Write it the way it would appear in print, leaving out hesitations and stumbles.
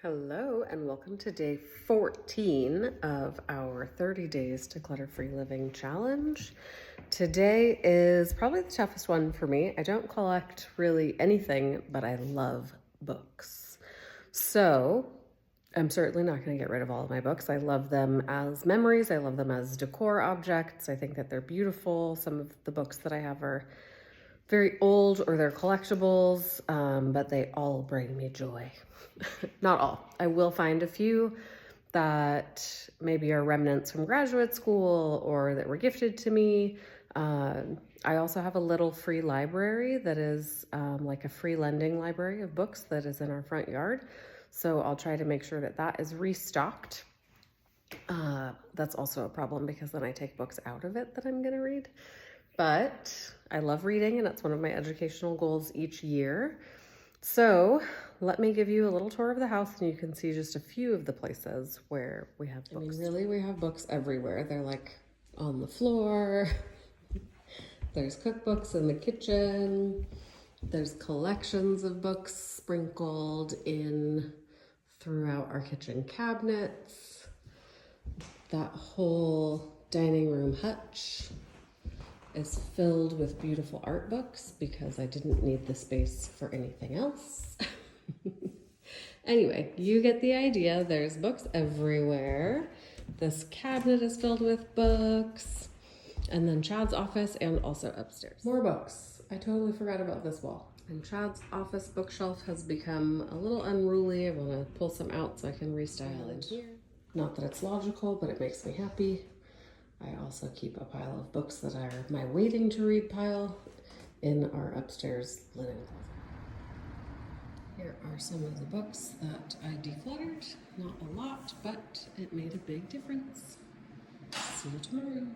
Hello and welcome to day 14 of our 30 days to clutter-free living challenge. Today is probably the toughest one for me. I don't collect really anything, but I love books. So I'm certainly not going to get rid of all of my books. I love them as memories. I love them as decor objects. I think that they're beautiful. Some of the books that I have are very old or they're collectibles, but they all bring me joy. Not all. I will find a few that maybe are remnants from graduate school or that were gifted to me. I also have a little free library that is like a free lending library of books that is in our front yard. So I'll try to make sure that that is restocked. That's also a problem because then I take books out of it that I'm going to read. But I love reading and it's one of my educational goals each year. So let me give you a little tour of the house and you can see just a few of the places where we have books. I mean, really, we have books everywhere. They're like on the floor. There's cookbooks in the kitchen. There's collections of books sprinkled in throughout our kitchen cabinets. That whole dining room hutch is filled with beautiful art books because I didn't need the space for anything else. Anyway, you get the idea. There's books everywhere. This cabinet is filled with books. And then Chad's office and also upstairs. More books. I totally forgot about this wall. And Chad's office bookshelf has become a little unruly. I want to pull some out so I can restyle it here. Not that it's logical, but it makes me happy. I also keep a pile of books that are my waiting to read pile in our upstairs linen closet. Here are some of the books that I decluttered. Not a lot, but it made a big difference. See you tomorrow.